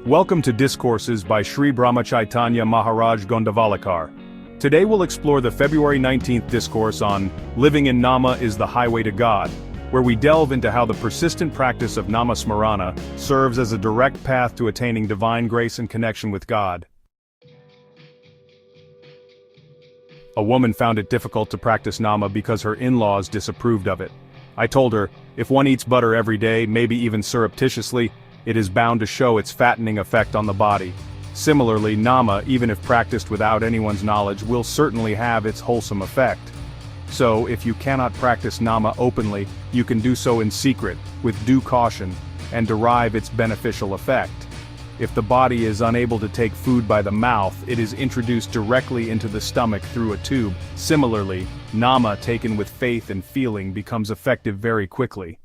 Welcome to Discourses by Shri Brahmachaitanya Maharaj Gondavalekar. Today we'll explore the February 19th discourse on Living in Nama is the Highway to God, where we delve into how the persistent practice of Nama-smarana serves as a direct path to attaining divine grace and connection with God. A woman found it difficult to practice Nama because her in-laws disapproved of it. I told her, if one eats butter every day, maybe even surreptitiously, it is bound to show its fattening effect on the body. Similarly, Nama, even if practiced without anyone's knowledge, will certainly have its wholesome effect. So, if you cannot practice Nama openly, you can do so in secret, with due caution, and derive its beneficial effect. If the body is unable to take food by the mouth, it is introduced directly into the stomach through a tube. Similarly, Nama taken with faith and feeling becomes effective very quickly.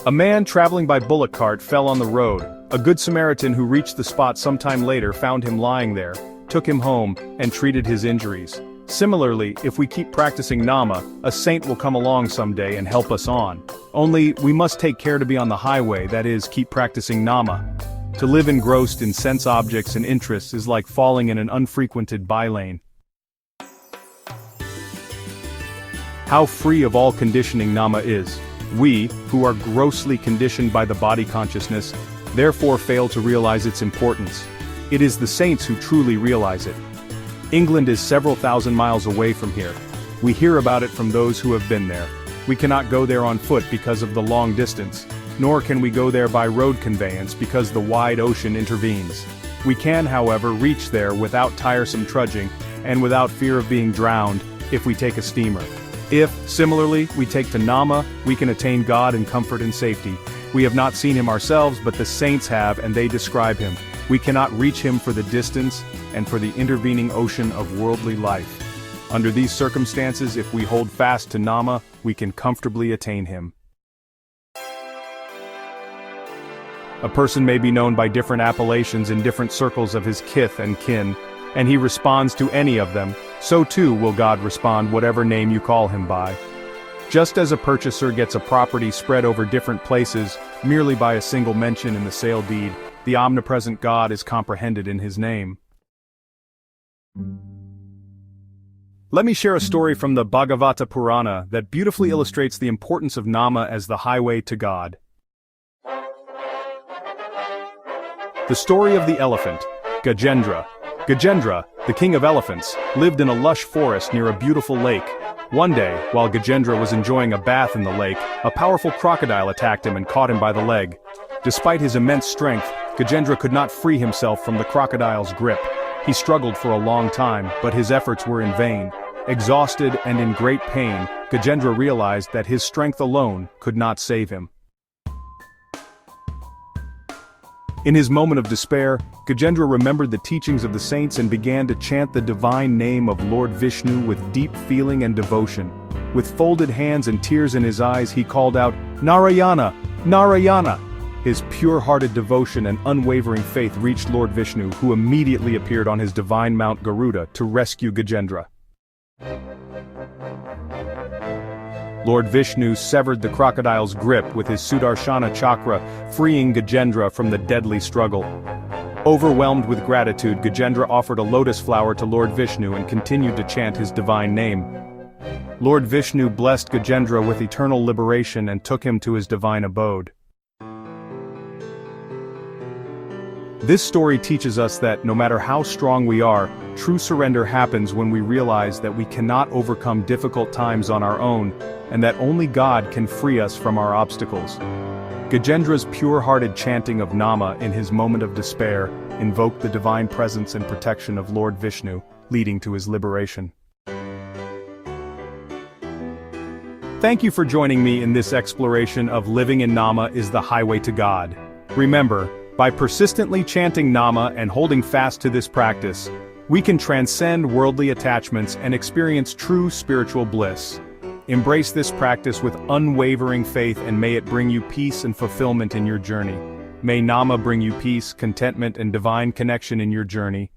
A man traveling by bullock cart fell on the road. A good Samaritan who reached the spot sometime later found him lying there, took him home, and treated his injuries. Similarly, if we keep practicing Nama, a saint will come along someday and help us on. Only, we must take care to be on the highway, that is, keep practicing Nama. To live engrossed in sense objects and interests is like falling in an unfrequented bylane. How free of all conditioning Nama is. We, who are grossly conditioned by the body consciousness, therefore fail to realize its importance. It is the saints who truly realize it. England is several thousand miles away from here. We hear about it from those who have been there. We cannot go there on foot because of the long distance, nor can we go there by road conveyance because the wide ocean intervenes. We can, however, reach there without tiresome trudging, and without fear of being drowned, if we take a steamer. If, similarly, we take to Nama, we can attain God in comfort and safety. We have not seen him ourselves, but the saints have, and they describe him. We cannot reach him for the distance, and for the intervening ocean of worldly life. Under these circumstances, if we hold fast to Nama, we can comfortably attain him. A person may be known by different appellations in different circles of his kith and kin, and he responds to any of them, so too will God respond whatever name you call him by. Just as a purchaser gets a property spread over different places merely by a single mention in the sale deed, the omnipresent God is comprehended in his name. Let me share a story from the Bhagavata Purana that beautifully illustrates the importance of Nama as the highway to God. The story of the elephant, Gajendra. Gajendra, the king of elephants, lived in a lush forest near a beautiful lake. One day, while Gajendra was enjoying a bath in the lake, a powerful crocodile attacked him and caught him by the leg. Despite his immense strength, Gajendra could not free himself from the crocodile's grip. He struggled for a long time, but his efforts were in vain. Exhausted and in great pain, Gajendra realized that his strength alone could not save him. In his moment of despair, Gajendra remembered the teachings of the saints and began to chant the divine name of Lord Vishnu with deep feeling and devotion. With folded hands and tears in his eyes, he called out, "Narayana! Narayana!" His pure-hearted devotion and unwavering faith reached Lord Vishnu, who immediately appeared on his divine mount Garuda to rescue Gajendra. Lord Vishnu severed the crocodile's grip with his Sudarshana chakra, freeing Gajendra from the deadly struggle. Overwhelmed with gratitude, Gajendra offered a lotus flower to Lord Vishnu and continued to chant his divine name. Lord Vishnu blessed Gajendra with eternal liberation and took him to his divine abode. This story teaches us that, no matter how strong we are, true surrender happens when we realize that we cannot overcome difficult times on our own, and that only God can free us from our obstacles. Gajendra's pure-hearted chanting of Nama in his moment of despair invoked the divine presence and protection of Lord Vishnu, leading to his liberation. Thank you for joining me in this exploration of Living in Nama is the Highway to God. Remember, by persistently chanting Nama and holding fast to this practice, we can transcend worldly attachments and experience true spiritual bliss. Embrace this practice with unwavering faith, and may it bring you peace and fulfillment in your journey. May Nama bring you peace, contentment, and divine connection in your journey.